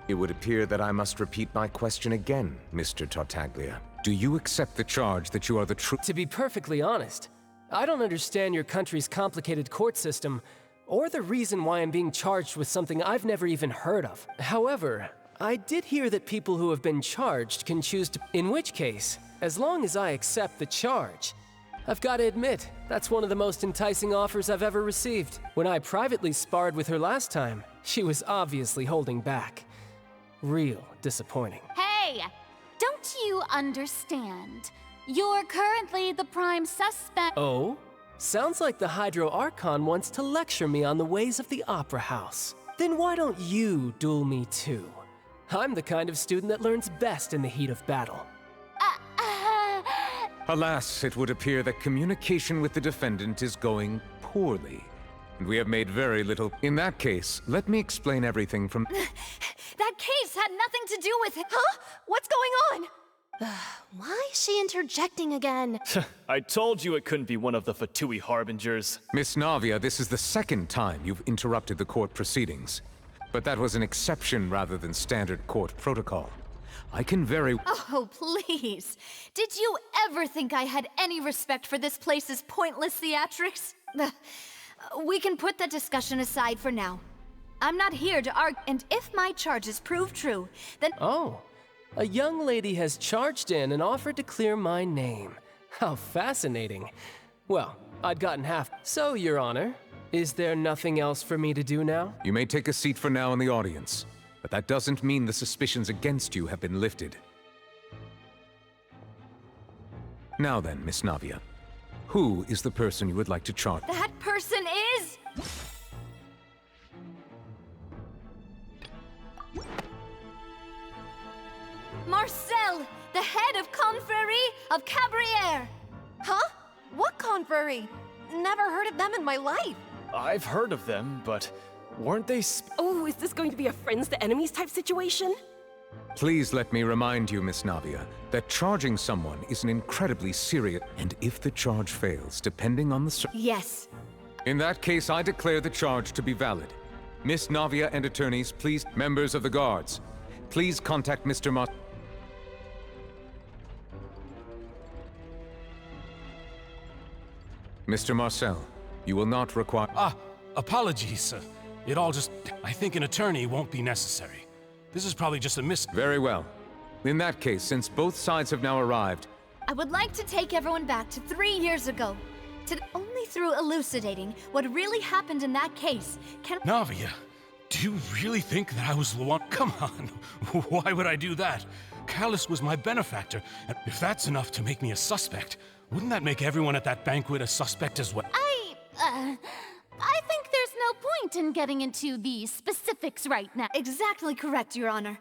It would appear that I must repeat my question again, Mr. Tartaglia. Do you accept the charge that you are the true— To be perfectly honest, I don't understand your country's complicated court system, or the reason why I'm being charged with something I've never even heard of. However, I did hear that people who have been charged can choose to— In which case, as long as I accept the charge, I've got to admit, that's one of the most enticing offers I've ever received. When I privately sparred with her last time, she was obviously holding back. Real disappointing. Hey! Don't you understand? You're currently the prime suspect. Oh? Sounds like the Hydro Archon wants to lecture me on the ways of the Opera House. Then why don't you duel me too? I'm the kind of student that learns best in the heat of battle. Alas, it would appear that communication with the defendant is going poorly, and we have made very little— In that case, let me explain everything from— That case had nothing to do with it. Huh? What's going on? Why is she interjecting again? I told you it couldn't be one of the Fatui Harbingers. Miss Navia, this is the second time you've interrupted the court proceedings. But that was an exception rather than standard court protocol. I can very— Oh, please. Did you ever think I had any respect for this place's pointless theatrics? We can put that discussion aside for now. I'm not here to argue, and if my charges prove true, then— Oh, a young lady has charged in and offered to clear my name. How fascinating. Well, I'd gotten half. So, Your Honor, is there nothing else for me to do now? You may take a seat for now in the audience, but that doesn't mean the suspicions against you have been lifted. Now then, Miss Navia, who is the person you would like to charge? that person is— Marcel, the head of Confrérie of Cabrières. Huh? What confrérie? Never heard of them in my life. I've heard of them, but weren't they Oh, is this going to be a friends to enemies type situation? Please let me remind you, Miss Navia, that charging someone is an incredibly serious— And if the charge fails, depending on the— Yes. In that case, I declare the charge to be valid. Miss Navia and attorneys, please— Members of the guards, please contact Mr. Mr. Marcel, you will not require— Apologies, sir. It all just— I think an attorney won't be necessary. This is probably just a Very well. In that case, since both sides have now arrived— I would like to take everyone back to 3 years ago. Only through elucidating what really happened in that case can— Navia, do you really think that I was the one? Come on, why would I do that? Callus was my benefactor, and if that's enough to make me a suspect, wouldn't that make everyone at that banquet a suspect as well? I think there's no point in getting into the specifics right now. Exactly correct, Your Honor.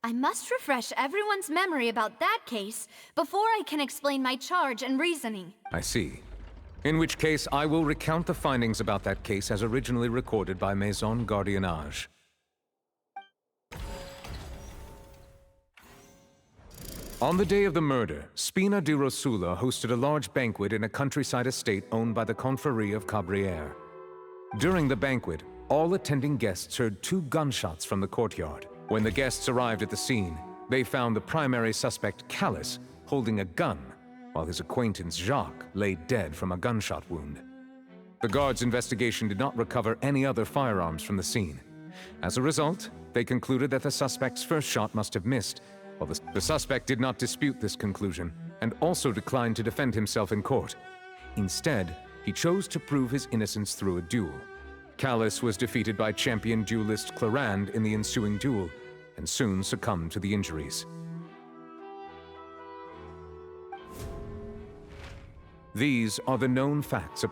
I must refresh everyone's memory about that case before I can explain my charge and reasoning. I see. In which case, I will recount the findings about that case as originally recorded by Maison Gardiennage. On the day of the murder, Spina di Rosula hosted a large banquet in a countryside estate owned by the Confrérie of Cabrières. During the banquet, all attending guests heard 2 gunshots from the courtyard. When the guests arrived at the scene, they found the primary suspect, Callus, holding a gun, while his acquaintance, Jacques, lay dead from a gunshot wound. The guards' investigation did not recover any other firearms from the scene. As a result, they concluded that the suspect's first shot must have missed. Well, the suspect did not dispute this conclusion, and also declined to defend himself in court. Instead, he chose to prove his innocence through a duel. Callus was defeated by champion duelist Clarande in the ensuing duel, and soon succumbed to the injuries. These are the known facts of—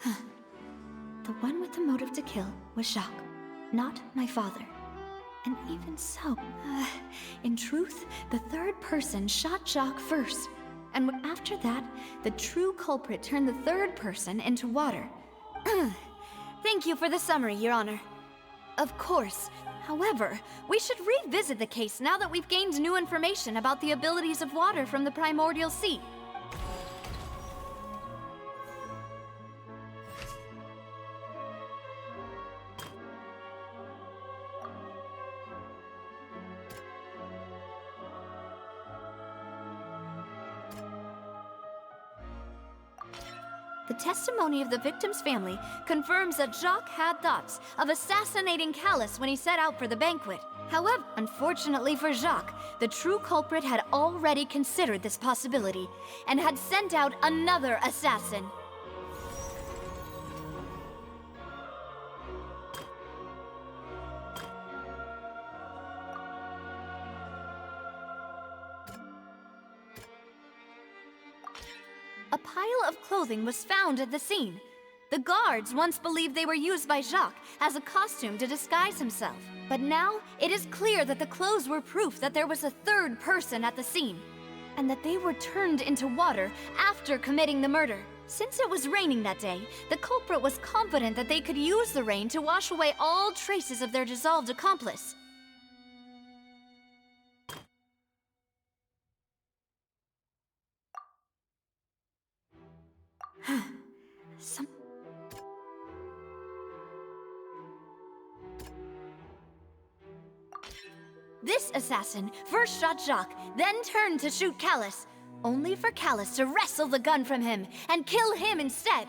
The one with the motive to kill was Jacques, not my father. And even so, in truth, the third person shot Jacques first. And after that, the true culprit turned the third person into water. Thank you for the summary, Your Honor. Of course. However, we should revisit the case now that we've gained new information about the abilities of water from the primordial sea. The testimony of the victim's family confirms that Jacques had thoughts of assassinating Callus when he set out for the banquet. However, unfortunately for Jacques, the true culprit had already considered this possibility and had sent out another assassin. A pile of clothing was found at the scene. The guards once believed they were used by Jacques as a costume to disguise himself. But now, it is clear that the clothes were proof that there was a third person at the scene, and that they were turned into water after committing the murder. Since it was raining that day, the culprit was confident that they could use the rain to wash away all traces of their dissolved accomplice. This assassin first shot Jacques, then turned to shoot Callus, only for Callus to wrestle the gun from him and kill him instead.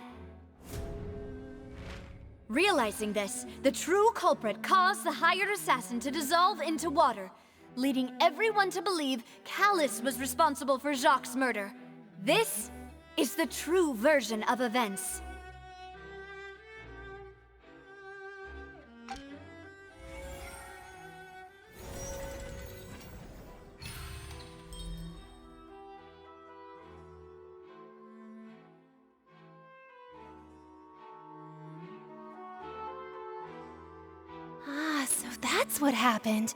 Realizing this, the true culprit caused the hired assassin to dissolve into water, leading everyone to believe Callus was responsible for Jacques' murder. This is the true version of events. So that's what happened.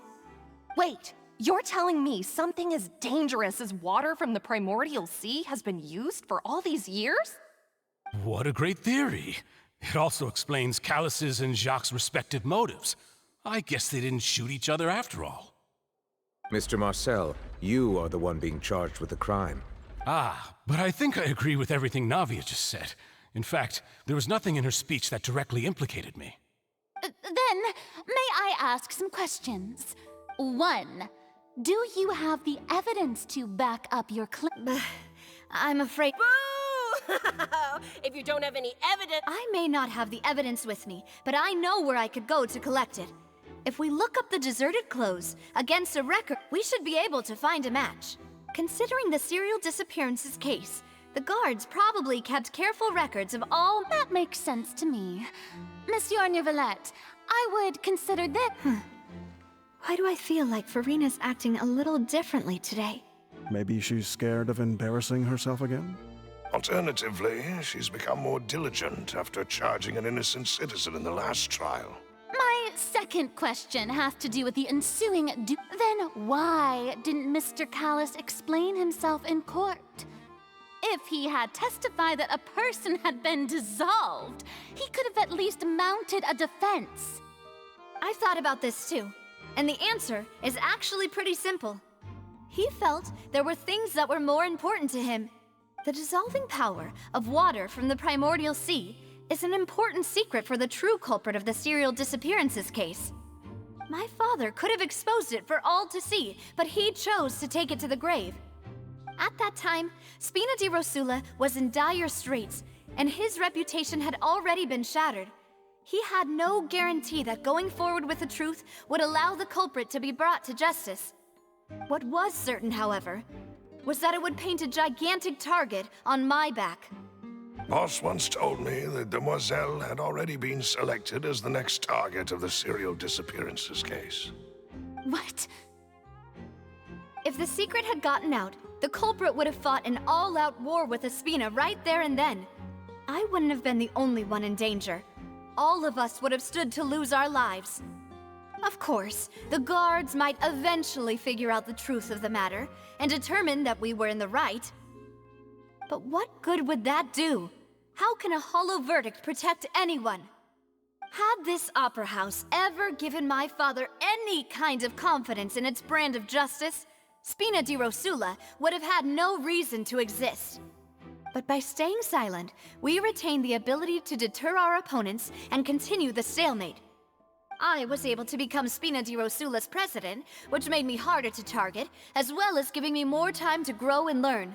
Wait, you're telling me something as dangerous as water from the primordial sea has been used for all these years? What a great theory. It also explains Callus's and Jacques' respective motives. I guess they didn't shoot each other after all. Mr. Marcel, you are the one being charged with the crime. Ah, but I think I agree with everything Navia just said. In fact, there was nothing in her speech that directly implicated me. Then, may I ask some questions? 1. Do you have the evidence to back up your claim? I'm afraid... Boo! If you don't have any evidence... I may not have the evidence with me, but I know where I could go to collect it. If we look up the deserted clothes against a record, we should be able to find a match. Considering the serial disappearances case, the guards probably kept careful records of all... That makes sense to me. Monsieur Neuvillette, I would consider this... Why do I feel like Farina's acting a little differently today? Maybe she's scared of embarrassing herself again? Alternatively, she's become more diligent after charging an innocent citizen in the last trial. My second question has to do with the ensuing Then why didn't Mr. Callus explain himself in court? If he had testified that a person had been dissolved, he could have at least mounted a defense. I've thought about this too, and the answer is actually pretty simple. He felt there were things that were more important to him. The dissolving power of water from the primordial sea is an important secret for the true culprit of the serial disappearances case. My father could have exposed it for all to see, but he chose to take it to the grave. At that time, Spina di Rosula was in dire straits, and his reputation had already been shattered. He had no guarantee that going forward with the truth would allow the culprit to be brought to justice. What was certain, however, was that it would paint a gigantic target on my back. Boss once told me that Demoiselle had already been selected as the next target of the serial disappearances case. What? If the secret had gotten out, the culprit would have fought an all-out war with Espina right there and then. I wouldn't have been the only one in danger. All of us would have stood to lose our lives. Of course, the guards might eventually figure out the truth of the matter and determine that we were in the right. But what good would that do? How can a hollow verdict protect anyone? Had this opera house ever given my father any kind of confidence in its brand of justice, Spina di Rosula would have had no reason to exist. But by staying silent, we retained the ability to deter our opponents and continue the stalemate. I was able to become Spina di Rosula's president, which made me harder to target, as well as giving me more time to grow and learn.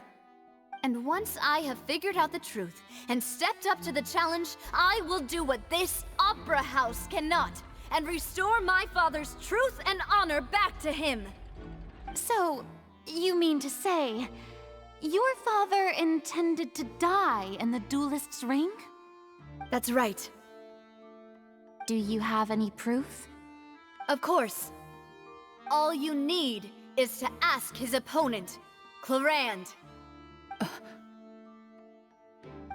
And once I have figured out the truth and stepped up to the challenge, I will do what this opera house cannot and restore my father's truth and honor back to him. So, you mean to say, your father intended to die in the duelist's ring? That's right. Do you have any proof? Of course. All you need is to ask his opponent, Clorinde.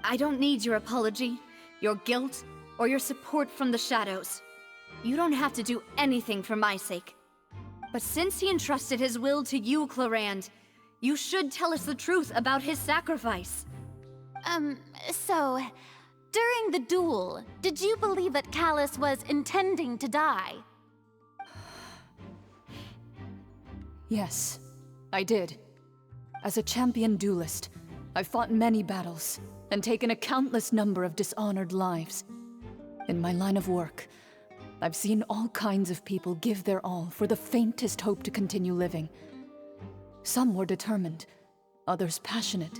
I don't need your apology, your guilt, or your support from the shadows. You don't have to do anything for my sake. But since he entrusted his will to you, Clorinde, you should tell us the truth about his sacrifice. So, during the duel, did you believe that Callus was intending to die? Yes, I did. As a champion duelist, I've fought many battles and taken a countless number of dishonored lives. In my line of work, I've seen all kinds of people give their all for the faintest hope to continue living. Some were determined, others passionate,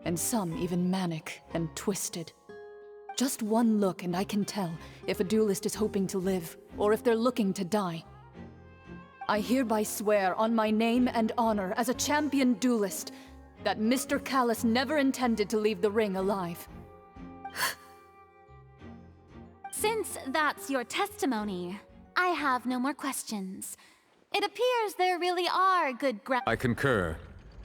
and some even manic and twisted. Just one look and I can tell if a duelist is hoping to live or if they're looking to die. I hereby swear on my name and honor as a champion duelist that Mr. Callus never intended to leave the ring alive. Since that's your testimony, I have no more questions. It appears there really are good grounds. I concur.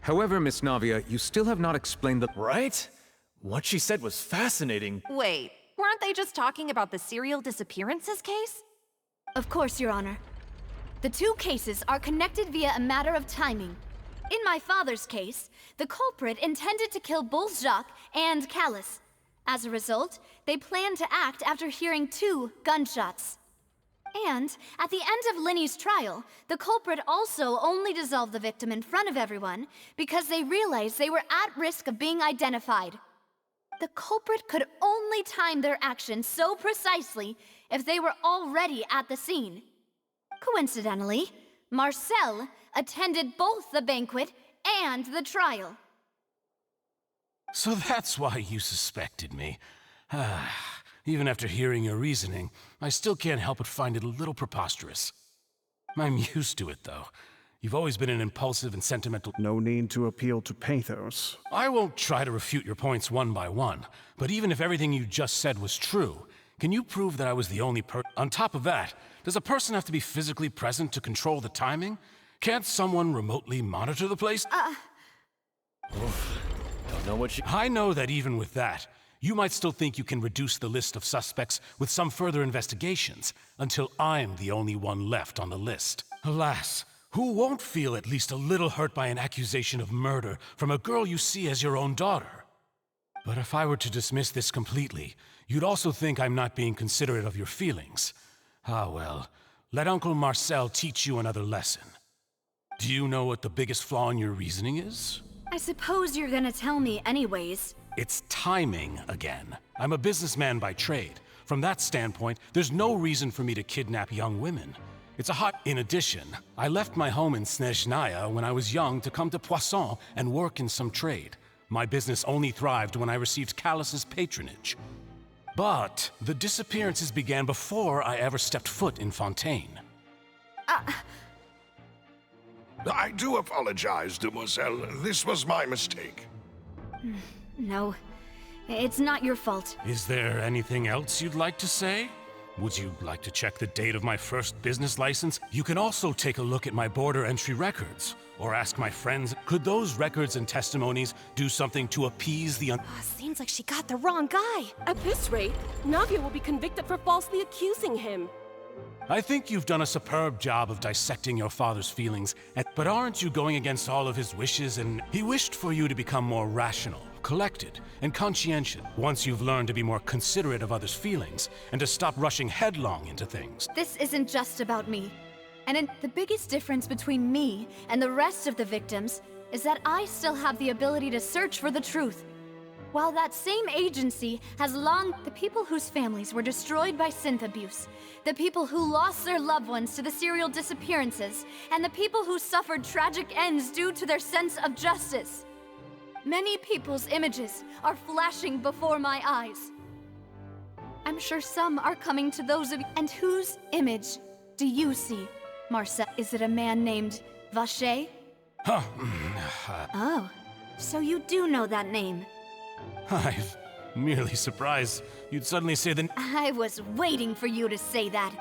However, Miss Navia, you still have not explained the— Right? What she said was fascinating. Wait, weren't they just talking about the serial disappearances case? Of course, Your Honor. The two cases are connected via a matter of timing. In my father's case, the culprit intended to kill both Jacques and Callus. As a result, they planned to act after hearing 2 gunshots. And at the end of Linny's trial, the culprit also only dissolved the victim in front of everyone because they realized they were at risk of being identified. The culprit could only time their actions so precisely if they were already at the scene. Coincidentally, Marcel attended both the banquet and the trial. So that's why you suspected me. Even after hearing your reasoning, I still can't help but find it a little preposterous. I'm used to it, though. You've always been an impulsive and sentimental— No need to appeal to pathos. I won't try to refute your points one by one, but even if everything you just said was true, can you prove that I was the only person? On top of that, does a person have to be physically present to control the timing? Can't someone remotely monitor the place? Don't know what she— I know that even with that, you might still think you can reduce the list of suspects with some further investigations, until I'm the only one left on the list. Alas, who won't feel at least a little hurt by an accusation of murder from a girl you see as your own daughter? But if I were to dismiss this completely, you'd also think I'm not being considerate of your feelings. Ah well, let Uncle Marcel teach you another lesson. Do you know what the biggest flaw in your reasoning is? I suppose you're gonna tell me anyways. It's timing again. I'm a businessman by trade. From that standpoint, there's no reason for me to kidnap young women. It's a hot— In addition, I left my home in Snezhnaya when I was young to come to Poisson and work in some trade. My business only thrived when I received Callus's patronage. But the disappearances began before I ever stepped foot in Fontaine. I do apologize, Demoiselle. This was my mistake. No, it's not your fault. Is there anything else you'd like to say? Would you like to check the date of my first business license? You can also take a look at my border entry records, or ask my friends. Could those records and testimonies do something to appease the Seems like she got the wrong guy. At this rate, Navia will be convicted for falsely accusing him. I think you've done a superb job of dissecting your father's feelings, but aren't you going against all of his wishes? And he wished for you to become more rational, collected, and conscientious once you've learned to be more considerate of others' feelings and to stop rushing headlong into things. This isn't just about me. And the biggest difference between me and the rest of the victims is that I still have the ability to search for the truth. While that same agency has the people whose families were destroyed by synth abuse, the people who lost their loved ones to the serial disappearances, and the people who suffered tragic ends due to their sense of justice. Many people's images are flashing before my eyes. I'm sure some are coming to those of you. And whose image do you see, Marcel? Is it a man named Vacher? Huh. Oh, so you do know that name. I'm merely surprised you'd suddenly say the... I was waiting for you to say that.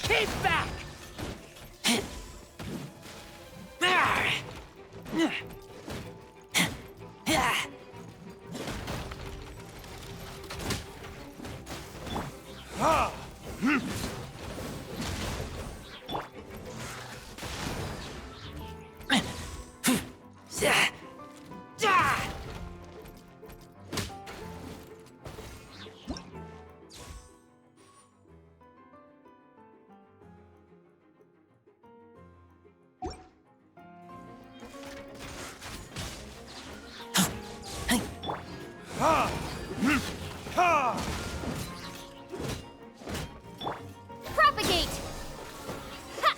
Keep back! Propagate! Ha!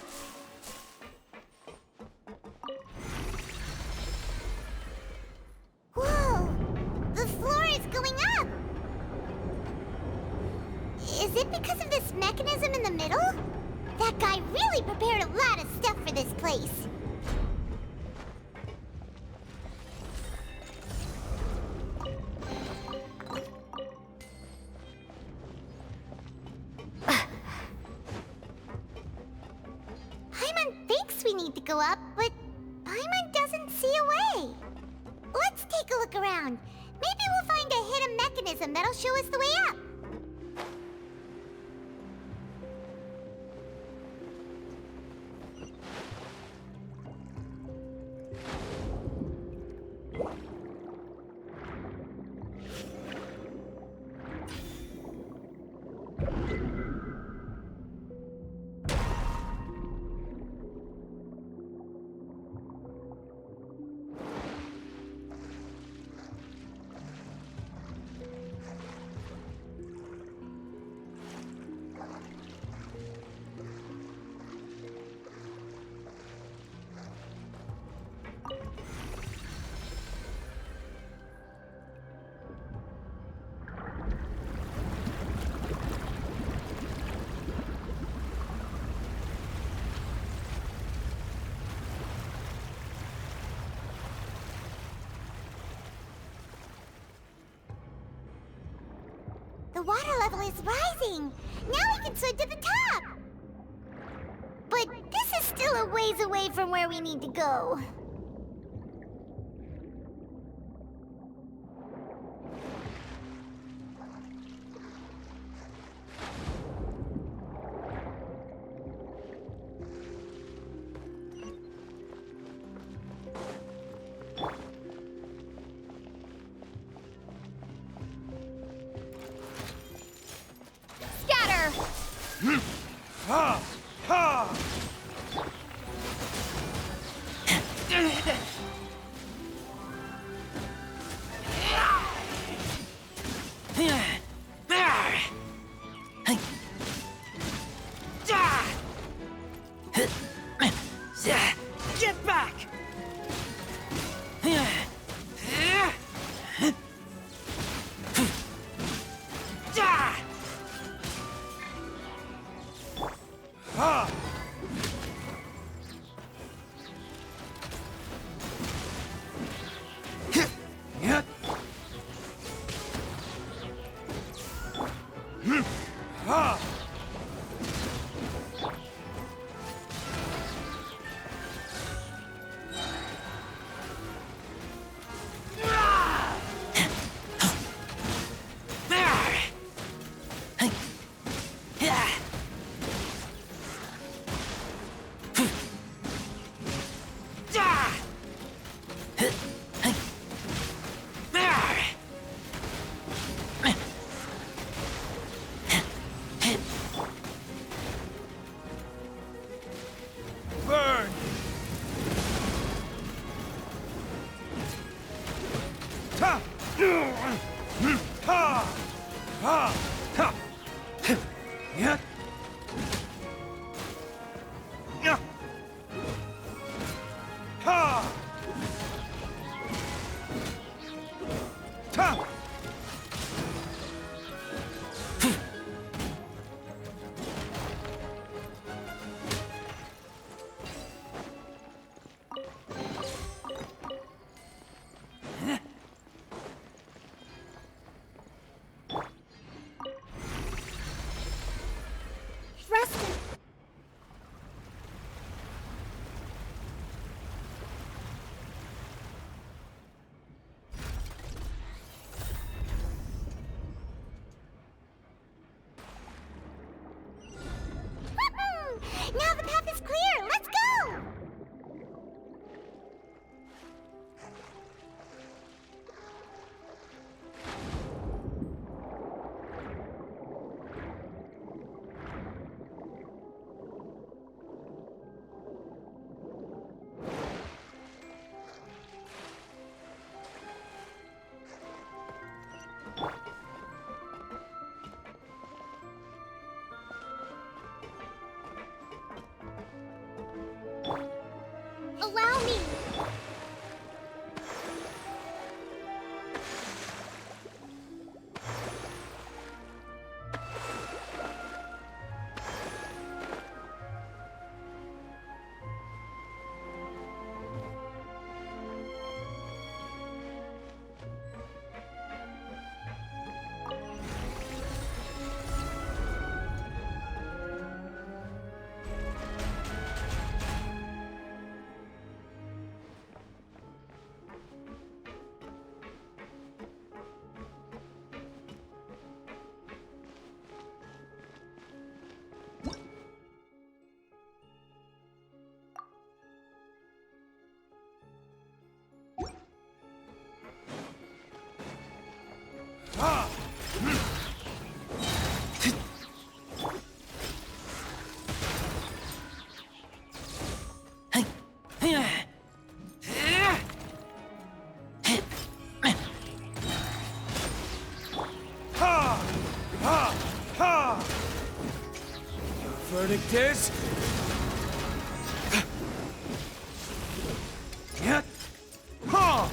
Whoa! The floor is going up! Is it because of this mechanism in the middle? That guy really prepared a lot of stuff for this place. Paimon thinks we need to go up, but Paimon doesn't see a way. Let's take a look around. Maybe we'll find a hidden mechanism that'll show us the way up. The water level is rising! Now we can swim to the top! But this is still a ways away from where we need to go. Get back! Now the path is clear! Let's go! Allow me! Verdict is... Ha!